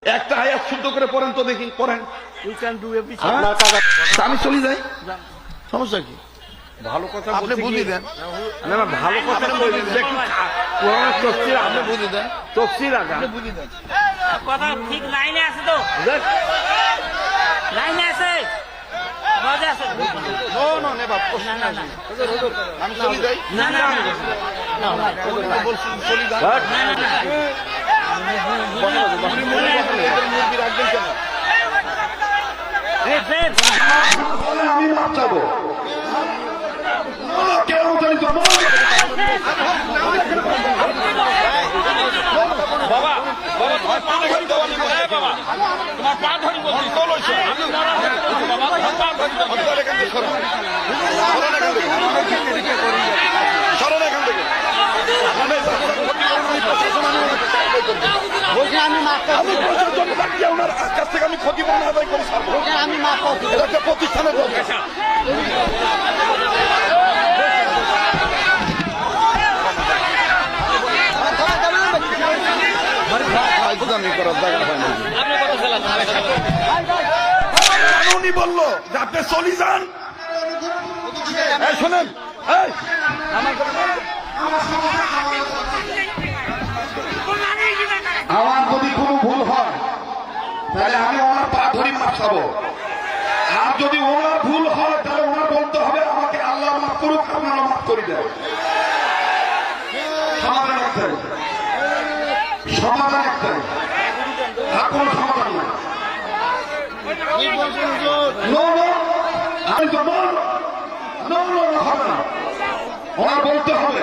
একটা আয়াত শুদ্ধ করে পড়েন তো দেখি, পড়েন। আমি চলে যাই, সমস্যা কি? ভালো কথা আপনি বুঝিয়ে দেন। না না, ভালো কথা আপনি বুঝিয়ে দেন, তফসির আগে বুঝিয়ে দেন। কথা ঠিক লাইনে আছে তো, লাইনে আছে, মজা আছে। না না না আমি চলে যাই, না না বলছি চলে যাই। না না না মুরগি রাখবেন কেন? আমি মাপ চাবো কেন জানি তো বাবা বাবা তোমার পা ধরি দেওয়ানি বাবা তোমার পা ধরি বলছি চলো বাবা তোমার পা ধরি সরল এখান থেকে ওনার কাছ থেকে আমি ক্ষতিপূরণ আদায় করে ছাড়বো। এটা একটা প্রতিষ্ঠানের দরকার। উনি বললো যে আপনি চলি যান। শোনেন, আমার যদি কোনো ভুল হয় তাহলে আমি ওনার পা ধরি মাপ চাবো। আর যদি ওনার ভুল হয় তাহলে ওনার বলতে হবে আমাকে আল্লাহ মাফ করুক, আপনারা মাফ করে দেন। সমাধান একটাই, সমাধান একটাই, আর কোন সমাধান নাই। আমি তো হবে না, ওনার বলতে হবে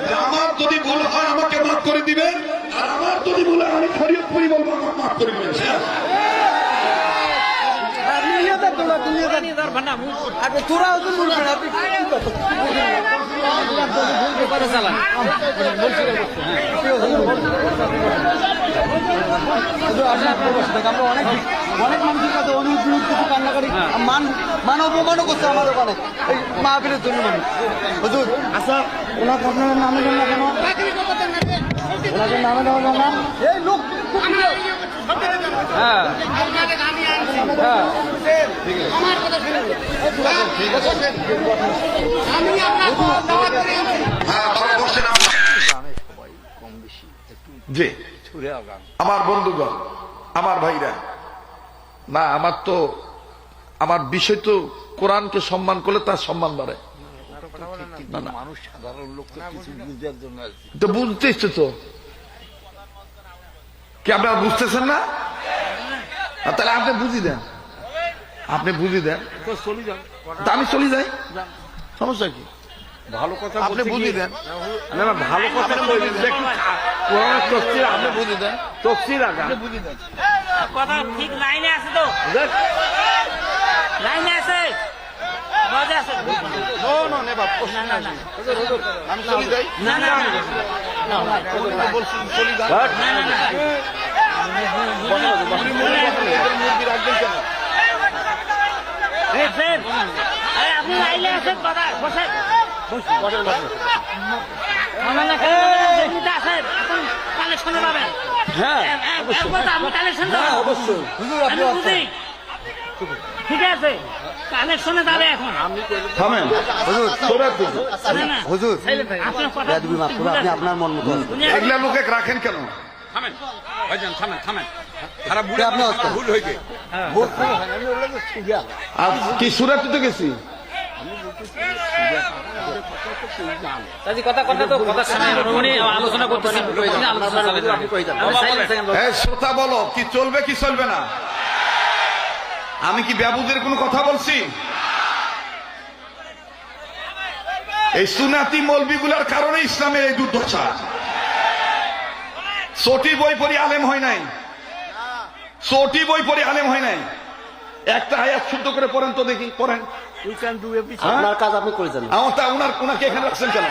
যে আমার যদি ভুল হয় আমাকে মাফ করে দিবেন, আর আমার যদি ভুল হয় আমি শরীয়তপুরি বলবো আমাকে মাফ করে দিবেন। অনেক মানুষের কাছে অনুরোধ কিছু কান্না করি, মান অপমানও করছে আমার ওখানে এই মাহফিলের জন্য। মানুষ হুজুর আচ্ছা, ওনাকে আপনার নামে দেন না কেন? ওনাকে নামে দেওয়া যাবে না? এই লোক জি আমার বন্ধুগণ, আমার ভাইরা, না আমার তো আমার বিষয় তো কোরআনকে সম্মান করলে তার সম্মান বাড়ে। না না, মানুষ সাধারণ লোক তো কিছু বুঝার জন্য তো বুঝতেছে তো, কি আপনারা বুঝতেছেন না? তাহলে আপনি বুঝি দেন, আপনি বুঝি দেন, চলে যান। তা আমি চলে যাই, সমস্যা কি? ভালো কথা আপনি বুঝি দেন। না না, ভালো কথা তফসির আপনি বুঝি দেন, তফসির আগে বুঝি দেন। কথা ঠিক লাইনে আছে তো, লাইনে আছে, মজা আছে। না না না আমি চলে যাই, না না বলছি চলে যাই। না না না মুরগি রাখবেন কেন? আপনি লাইনে আছেন, কথা বসেন। কালেকশনে যাবেন? হ্যাঁ আমি কালেকশন যাবো, অবশ্যই আমি বুঝি। ঠিক আছে, কালেকশনে যাবে এখন। থামেন না না হুজুর আপনার কথা আপনি আপনার মন মতো এগুলা লোকে রাখেন কেন? থামেন ভাইজান, থামেন থামেন। খারাপ বুড়ে আপনি আপনার ভুল হয়ে গেছে। আর কি সুরাতে তো গেছি, কথা কথা তো কথা শোনা, উনি আলোচনা করতেছেন, আলোচনা শ্রোতা বলো কি চলবে কি চলবে না? আমি কি বেবুদের কোনো কথা বলছি? এই সুনাতি মৌলবিগুলার কারণে ইসলামের এই দুর্দশা। ছোটি বই পড়ি আলেম হয় নাই, ছোটি বই পড়ি আলেম হয় নাই। একটা আয়াত শুদ্ধ করে পড়েন তো দেখি, পড়েন। আপনার কাজ আপনি করে যান। ওনাকে এখানে রাখছেন কেন?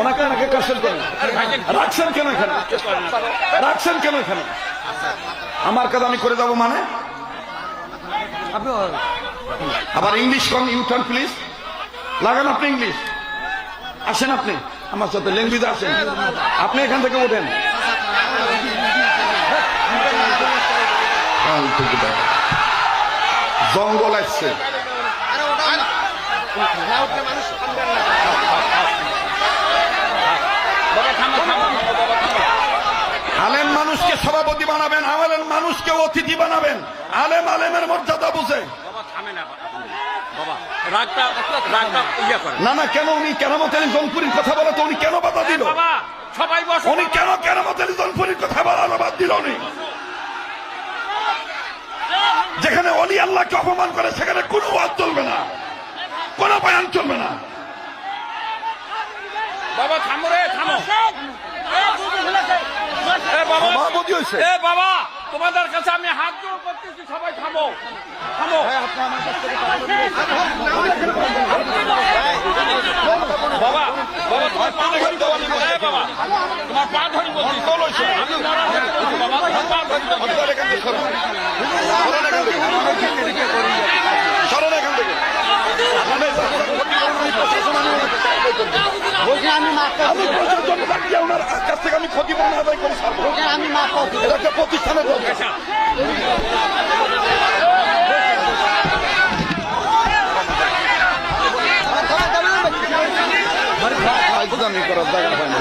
ওনাকে রাখছেন কেন? রাখছেন কেন এখানে? রাখছেন কেন এখানে? আমার কাজ আমি করে যাবো মানে? আবার ইংলিশ কম, ইউটার্ন প্লিজ লাগান। আপনি ইংলিশ আসেন, আপনি আমার সাথে ল্যাঙ্গুয়েজ আসেন, আপনি এখান থেকে ওঠেন। থেকে দেয়। জঙ্গল আসছে, বাবা থামো থামো থামো বাবা থামো। আলেম মানুষকে সভাপতি বানাবেন, আলেম মানুষকে অতিথি বানাবেন। আলেম আলেমের মর্যাদা বুঝে। বাবা থামে না বাবা, রাগটা ইয়ে করে না না, কেন উনি কেরামত আলী জনপুরীর কথা বলে তো উনি কেন বাধা দিল? বাবা, সবাই বসো। উনি কেন কেরামত আলী জনপুরীর কথা বলার বাদ দিল? উনি যেখানে অলি আল্লাহকে অপমান করে সেখানে কোনো ওয়াজ চলবে না, কোনো বয়ান চলবে না। বাবা থামো রে, থামো। এ বাবা, সভাপতি হয়েছে। এ বাবা, তোমাদের কাছে আমি হাত জোড় করতেছি, সবাই থামো থামো। বাবা বাবা, তোমার পা ধরি দেওয়ানি বলছি। এ বাবা, তোমার পা ধরি বলছি, চলো এসো। আমি নারাজ হতে বলছি, বাবা তোমার পা ধরি বলছি। সরেন এখান থেকে, সরেন এখান থেকে, সরেন এখান থেকে। বলছি আমি মাফ আমি প্রশাসন ডাকিয়ে ওনার কাছ থেকে আমি ক্ষতিপূরণ আদায় করে ছাড়বো। আমি মাফ করছি। এটা একটা প্রতিষ্ঠানের দরকার। ফাইজলামি করার জায়গা হয় না।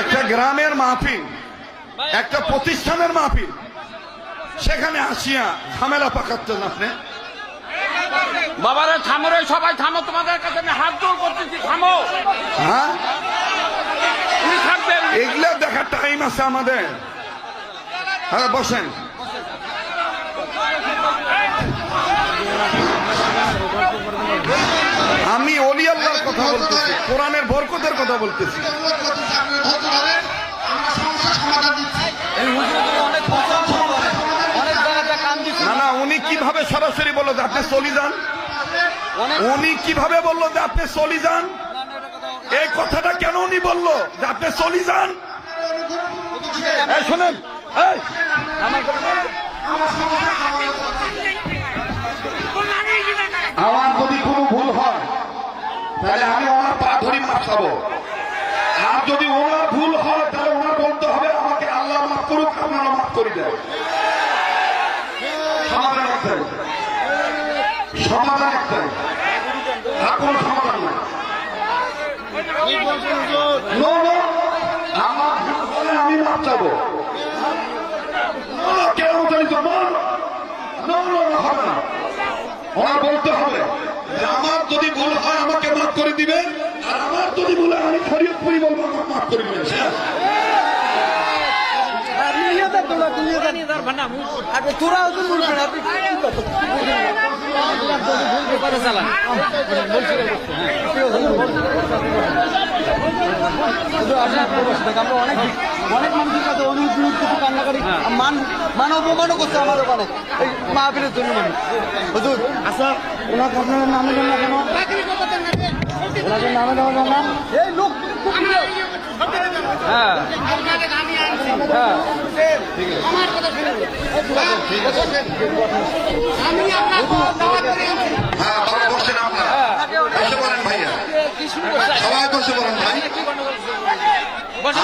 একটা গ্রামের মাহফিল, একটা প্রতিষ্ঠানের মাহফিল, সেখানে আসিয়া ঝামেলা পাকাচ্ছেন আপনি। বাবারে থামো রে, সবাই থামো, তোমাদের কাছে আমি হাত জোড় করতেছি, থামো। হ্যাঁ, উনি থাকবেন। এগুলা দেখার টাইম আছে আমাদের। হ্যাঁ বসেন। আমি অলি আল্লাহর কথা বলতেছি, কোরআনের বরকতের কথা বলতেছি। না না, উনি কিভাবে সরাসরি বললো যে আপনি চলি যান? উনি কিভাবে বললো যে আপনি চলি যান? এই কথাটা কেন উনি বললো যে আপনি চলি যান? এই শোনেন, এই আমার যদি কোনো ভুল হয় তাহলে আমি ওনার পা ধরি মাপ খাবো। আর যদি ওনার ভুল হয় তাহলে ওনার বলতে হবে আমাকে আল্লাহ মাফ করুক, আপনারা মাফ করে দেয়। সমাধান একটাই, সমাধান একটাই, আর কোন সমাধান নাই। No, no, আমার ভুল হলে আমি মাপ চাবো। কেন জানি তো হবে না, ওনার বলতে হবে যে আমার যদি ভুল হয় আমাকে মাফ করে দিবেন, আর আমার যদি ভুল হয় আমি শরীয়তপুরি বলবো আমাকে মাফ করে দিবেন। তোরাও তো বলবেন আপনি আমরা অনেক অনেক মানুষের কাছে অনেক কিছু কান্নাকারি মান অপমানও করছে আমার ওখানে এই মাহফিলের জন্য। মানুষ হুজুর আচ্ছা, ওনাকে আপনার নামে দেন না কেন? ওনাকে নামে দেওয়া যায় না? এই লোক হ্যাঁ বাবা বসছেন আপনারা, বসে পড়েন ভাইয়া, সবাই বসে পড়েন ভাই।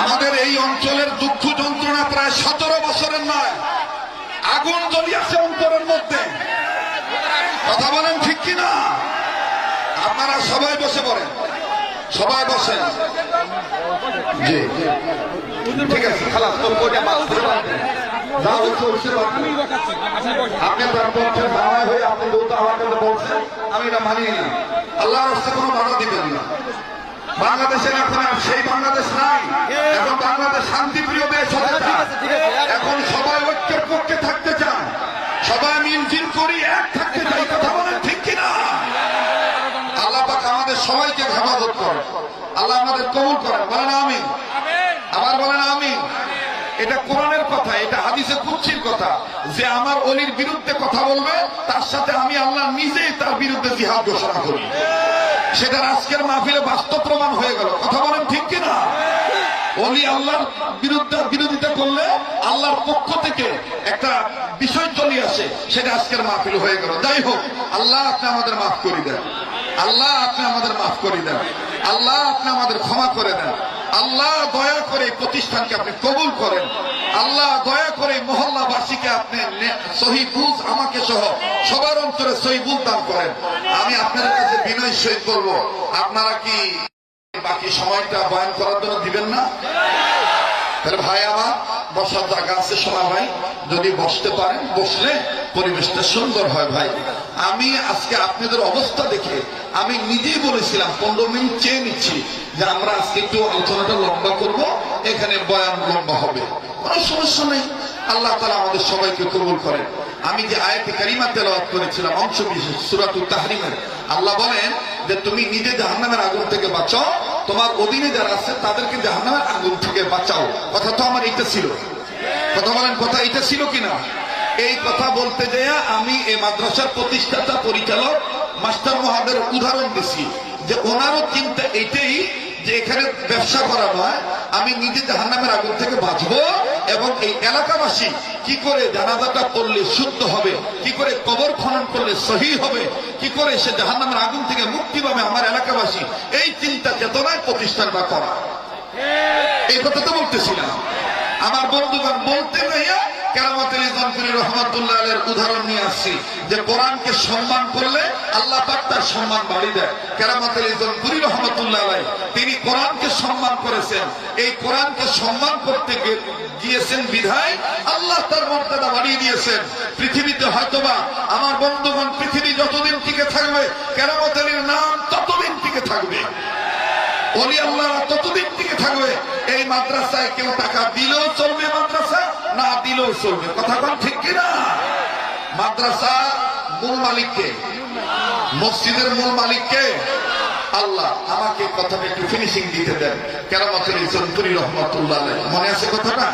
আমাদের এই অঞ্চলের দুঃখ যন্ত্রণা প্রায় 17 বছরের নয়, আগুন জ্বলিয়াছে অন্তরের মধ্যে। কথা বলেন ঠিক কিনা? আপনারা সবাই বসে পড়েন, সবাই বসেন। জি ঠিক আছে, খালাস তো বইটা বাদ করে দাও। যা হচ্ছে হচ্ছে, আপনি তার পক্ষে দাঁড়ায় হয়ে আপনি যেহেতু আমাকে বলছেন, আমি এটা মানি না। আল্লাহ রাস্তায় কোনো বাধা দিবেন না। বাংলাদেশের এখন আর সেই বাংলাদেশ নাই, এখন বাংলাদেশ শান্তিপ্রিয় দেশ হতে চায়। এখন সবাই ঐক্যের পক্ষে থাকতে চায়, সবাই মিলজিল করি এক থাকতে চাই। কথা বলেন ঠিক কিনা? আল্লাহ পাক আমাদের সবাইকে হেফাজত করে, আল্লাহ আমাদের কবুল করেন। বলেন আমিন, আবার বলেন আমিন। এটা কোরআনের কথা, এটা হাদিসে কুদসির কথা, যে আমার অলির বিরুদ্ধে কথা বলবে তার সাথে আমি আল্লাহ নিজেই তার বিরুদ্ধে জিহাদ ঘোষণা করি। সেটা আজকের মাহফিলে বাস্তব প্রমাণ হয়ে গেল। কথা বলেন ঠিক কিনা? অলি আল্লাহর বিরোধিতা করলে আল্লাহর পক্ষ থেকে একটা বিষয় চলে আসে, সেটা আজকের মাহফিল হয়ে গেল। যাই হোক, আল্লাহ আপনি আমাদের মাফ করে দেন। আল্লাহ আপনি আমাদের মাফ করে দেন, আল্লাহ আপনি আমাদের ক্ষমা করে দেন, আল্লাহ দয়া করে এই প্রতিষ্ঠানকে আপনি কবুল করেন, আল্লাহ দয়া করে এই মহল্লাবাসীকে আপনি সহি বুঝ আমাকে সহ সবার অন্তরে সহি বুঝ দান করেন। আমি আপনাদের কাছে বিনয় সহিত করবো, আপনারা কি বাকি সময়টা বয়ান করার জন্য দিবেন না? তাহলে ভাই আমার বসার জায়গা আছে, শোনা ভাই, যদি বসতে পারেন বসলে পরিবেশটা সুন্দর হয়। ভাই আমি আজকে আপনাদের অবস্থা দেখে আমি নিজেই বলেছিলাম 15 মিনিট চেয়ে নিচ্ছি যে আমরা আজকে একটু আলোচনাটা লম্বা করব, এখানে বয়ান লম্বা হবে, কোনো সমস্যা নেই। আল্লাহ তাআলা আমাদের সবাইকে কবুল করেন। আমি যে আয়াতে কারিমা তেলাওয়াত করেছিলাম অংশ বিশেষ সূরাতুত তাহরিমের, আল্লাহ বলেন যে তুমি নিজে জাহান্নামের আগুন থেকে বাঁচাও, তোমার অধীনে যারা আছে তাদেরকে জাহান্নামের আগুন থেকে বাঁচাও। কথা তো আমার এইটা ছিল, কথা বলেন, কথা এইটা ছিল কিনা? এই কথা বলতে যেয়ে আমি এই মাদ্রাসার প্রতিষ্ঠাতা পরিচালক মাস্টার মহাদের উদাহরণ দিছি যে ওনারও চিন্তা এইটাই যে এখানে ব্যবসা করা নয়, আমি নিজে জাহান্নামের আগুন থেকে বাঁচবো এবং এই এলাকাবাসী কি করে জানাজাটা পড়লে শুদ্ধ হবে, কি করে কবর খনন করলে সহি হবে, কি করে সে জাহান্নামের আগুন থেকে মুক্তি পাবে আমার এলাকাবাসী, এই চিন্তা চেতনায় প্রতিষ্ঠানটা করা। এই কথা তো বলতেছিলাম। আমার বন্ধুগণ বলতে নাইয়া কেরামত আলী জনপুরি রহমাতুল্লাহ আলাইহির উদাহরণ নিয়ে আসছি যে কোরআনকে সম্মান করলে আল্লাহ পাক তার সম্মান বাড়িয়ে দেয়। কেরামত আলী জনপুরি রহমাতুল্লাহ আলাইহি তিনি কোরআনকে সম্মান করেছেন, এই কোরআনকে সম্মান করতে গিয়েছেন বিধায় আল্লাহ তার মর্যাদা বাড়িয়ে দিয়েছেন। পৃথিবীতে হয়তোবা আমার বন্ধুগণ পৃথিবী যতদিন টিকে থাকবে কেরামত আলীর নাম ততদিন টিকে থাকবে, ওলি আল্লাহ ততদিন টিকে থাকবে। এই মাদ্রাসায় কেউ টাকা দিলেও চলবে, মাদ্রাসা না দিলেও চলবে, কথা কোন ঠিক কিনা? মাদ্রাসা মূল মালিককে, মসজিদের মূল মালিককে আল্লাহ। আমাকে কথাটা একটু ফিনিশিং দিতে দেন। কেরামত আলী জনপুরি রহমাতুল্লাহ আলাইহি, মনে আছে কথাটা?